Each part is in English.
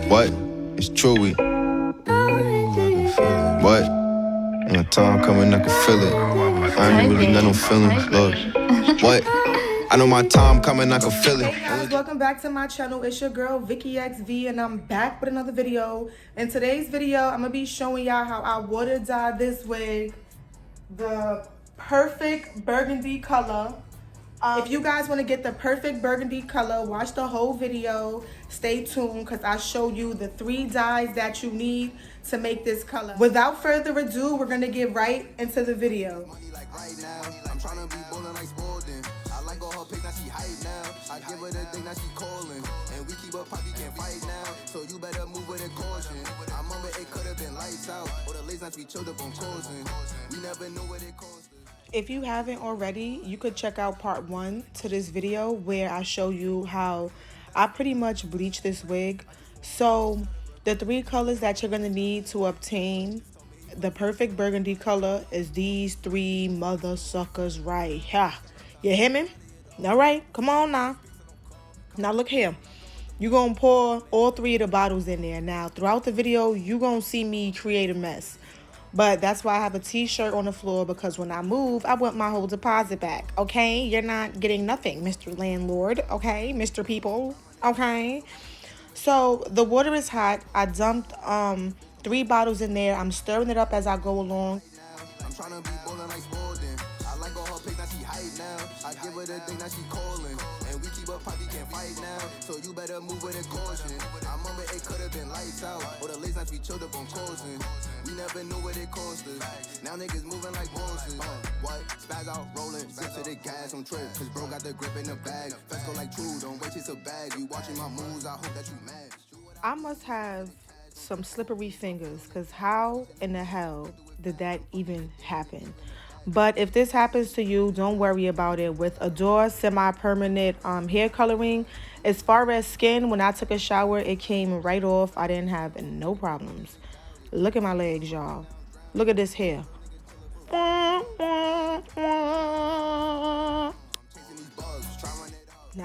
What? It's true. What? When the time coming, I can feel it. I ain't really got no feelings. Look. What? I know my time coming, I can feel it. Hey guys, welcome back to my channel. It's your girl Vicky XV, and I'm back with another video. In today's video, I'm gonna be showing y'all how I water dyed this wig the perfect burgundy color. If you guys want to get the perfect burgundy color, watch the whole video. Stay tuned because I show you the 3 dyes that you need to make this color. Without further ado, we're gonna get right into the video. I give her the thing that she calling, and we keep up poppy can't fight now. So you better move with a caution. I remember it could have been lights out, or the late nights we chilled up on causing. We never knew what it cost. If you haven't already, you could check out part 1 to this video where I show you how I pretty much bleach this wig. So the 3 colors that you're gonna need to obtain the perfect burgundy color is these 3 mother suckers right here. You hear me? All right, come on now. Now look here. You're going to pour all 3 of the bottles in there. Now, throughout the video, you're going to see me create a mess. But that's why I have a t-shirt on the floor, because when I move, I want my whole deposit back. Okay? You're not getting nothing, Mr. Landlord. Okay? Mr. People. Okay? So, the water is hot. I dumped 3 bottles in there. I'm stirring it up as I go along. I'm trying to be bowling like Spalding. I like all her pics, now she hype now. I give her the thing that she calling, and we keep up poppy can't fight now. So you better move with a caution. I remember it could have been lights out, or the late nights we chilled up on causing. We never knew what it cost us. Now niggas moving like bosses. What? Spaz out, rolling, zip to the gas on trip. Cause bro got the grip in the bag. Fast go like true, don't wait chase a bag. You watching my moves, I hope that you mad. I must have some slippery fingers, cause how in the hell did that even happen? But if this happens to you, don't worry about it. With Adore semi-permanent hair coloring, as far as skin, when I took a shower, it came right off. I didn't have no problems. Look at my legs, y'all. Look at this hair. Now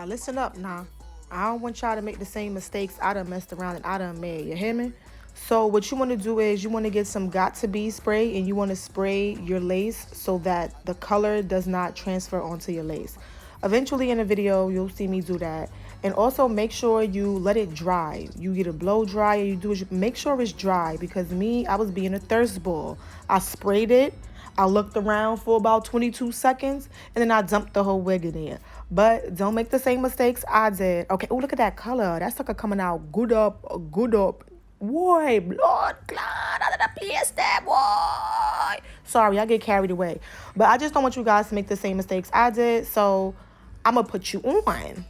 listen up now. I don't want y'all to make the same mistakes I done messed around and I done made. You hear me? So what you want to do is you want to get some Got2b spray, and you want to spray your lace so that the color does not transfer onto your lace. Eventually in the video, you'll see me do that. And also make sure you let it dry. You get a blow dryer, you do it, make sure it's dry, because me, I was being a thirst ball. I sprayed it, I looked around for about 22 seconds, and then I dumped the whole wig in there. But don't make the same mistakes I did. Okay, oh, look at that color. That sucker coming out good up, good up. Boy, blood clot out of the place there, boy. Sorry, I get carried away. But I just don't want you guys to make the same mistakes I did, so I'm going to put you on.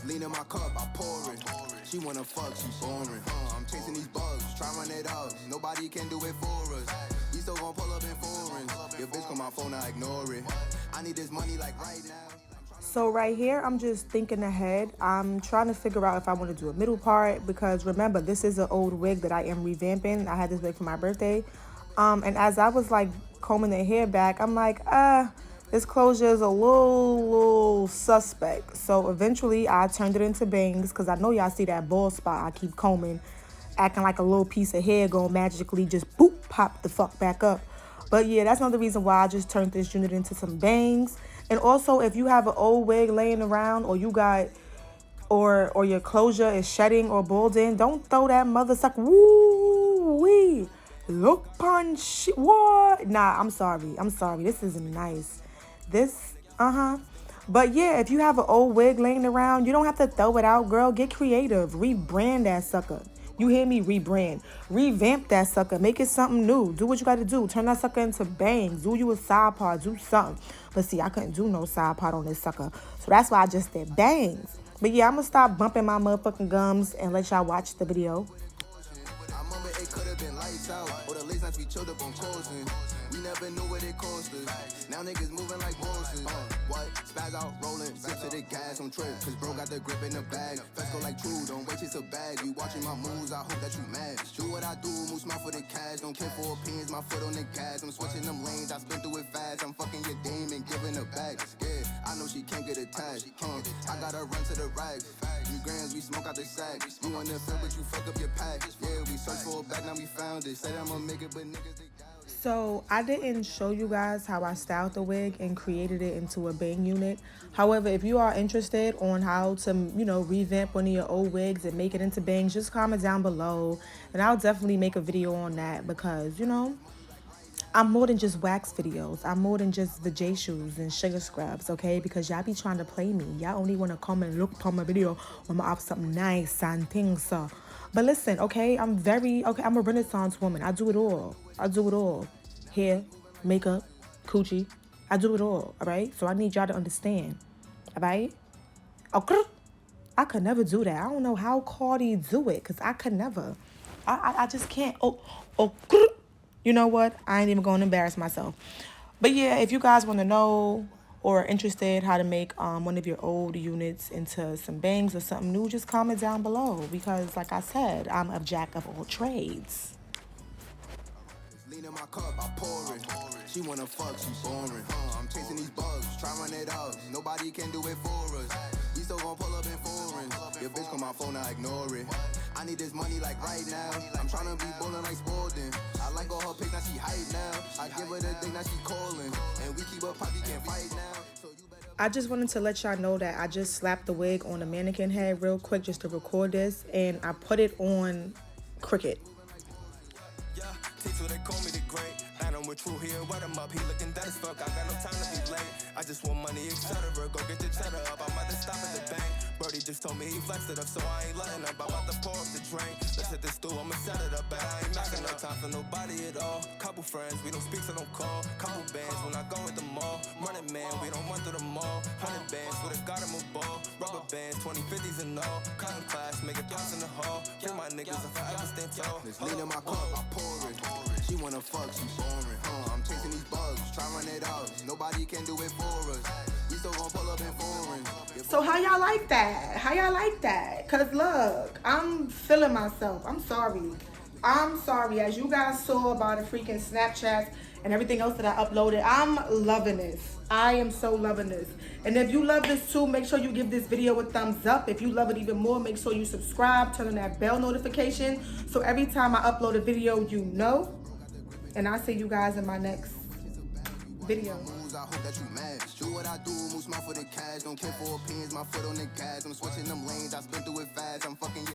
Lean in my cup, I pour it. She wanna fuck, she boring. I'm chasing these bugs, try run it out. Nobody can do it for us. We still gon' pull up in foreign. Your bitch call my phone, I ignore it. I need this money like right now. So right here, I'm just thinking ahead. I'm trying to figure out if I want to do a middle part, because remember, this is an old wig that I am revamping. I had this wig for my birthday. And as I was like combing the hair back, I'm like, this closure is a little suspect. So eventually I turned it into bangs, because I know y'all see that bald spot I keep combing, acting like a little piece of hair gonna magically just boop, pop the fuck back up. But yeah, that's another reason why I just turned this unit into some bangs. And also, if you have an old wig laying around, or you got, or your closure is shedding or balding, don't throw that mother suck. Woo wee, look punch. What? Nah, I'm sorry. This is nice. This, But yeah, if you have an old wig laying around, you don't have to throw it out, girl. Get creative. Rebrand that sucker. You hear me? Rebrand. Revamp that sucker. Make it something new. Do what you got to do. Turn that sucker into bangs. Do you a side part. Do something. But see, I couldn't do no side part on this sucker. So that's why I just did bangs. But yeah, I'm going to stop bumping my motherfucking gums and let y'all watch the video. It could have been lights out, or the late nights we chilled up on causing. We never knew what it cost us. Now niggas moving like bosses. What? Spaz out, rolling, zip to the gas on trip. Cause bro got the grip in the bag. Fast go like true, don't wait chase a bag. You watching my moves, I hope that you mad. Do what I do, move smart for the cash. Don't care for opinions, my foot on the gas. I'm switching them lanes, I spin through it fast. I'm fucking your dame and giving her back. Yeah, I know she can't get a attached. I gotta run to the racks. 3 grams, we smoke out the sack. You on the field, but you fuck up your pack. Yeah, we searched for a bag, now we found it. Said I'ma make it, but niggas, they doubt it. So I didn't show you guys how I styled the wig and created it into a bang unit. However, if you are interested on how to, revamp one of your old wigs and make it into bangs, just comment down below. And I'll definitely make a video on that because, I'm more than just wax videos. I'm more than just the J shoes and sugar scrubs, okay? Because y'all be trying to play me. Y'all only want to come and look upon my video when I have something nice and things. So. But listen, okay? I'm a Renaissance woman. I do it all. Hair, makeup, coochie. I do it all right? So I need y'all to understand, all right? Okay? I could never do that. I don't know how Cardi do it because I could never. I just can't. You know what? I ain't even going to embarrass myself. But yeah, if you guys want to know or interested how to make one of your old units into some bangs or something new, just comment down below. Because like I said, I'm a jack of all trades. Lean in my cup, I pour it. She wanna fuck, she boring. I'm chasing these bugs, try run it out. Nobody can do it for us. We still gon' pull up in foreign. Your bitch call my phone, I ignore it. I need this money like right now. I'm tryna be ballin' like Spalding. I like all her pics, now she hype now. I give her the thing, now she calling. And we keep up, poppy can't fight now. So you better. I just wanted to let y'all know that I just slapped the wig on a mannequin head real quick just to record this. And I put it on Cricut. So they call me the great. And I'm with True here, wet him up. He looking dead as fuck. I got no time to be late. I just want money, etc. Go get the cheddar up. I'm about to stop at the bank. Birdie just told me he flexed it up, so I ain't letting up. I'm about to pour up the drink. Let's hit the stool, I'ma set it up. But I ain't knocking no time for nobody at all. Couple friends, we don't speak, so don't call. Couple bands when I go at the mall. Running man, we don't run through the mall. 100 bands, would've got him a ball. Rubber bands, 2050s and all. Cotton class, make it pass in the hall. Free my niggas, I forever stand tall. This lean in my cup, I pour it. She wanna fuck, she boring. I'm chasing these bugs, try run it out. Nobody can do it for us. We still gon' pull up in foreign. So how y'all like that? Cause look, I'm feeling myself. I'm sorry. As you guys saw about the freaking Snapchats and everything else that I uploaded, I'm loving this. I am so loving this. And if you love this too, make sure you give this video a thumbs up. If you love it even more, make sure you subscribe, turn on that bell notification. So every time I upload a video, you know. And I'll see you guys in my next video. I hope that you match. Do what I do, move smart for the cash. Don't care for opinions, my foot on the gas. I'm switching them lanes, I spin through it fast. I'm fucking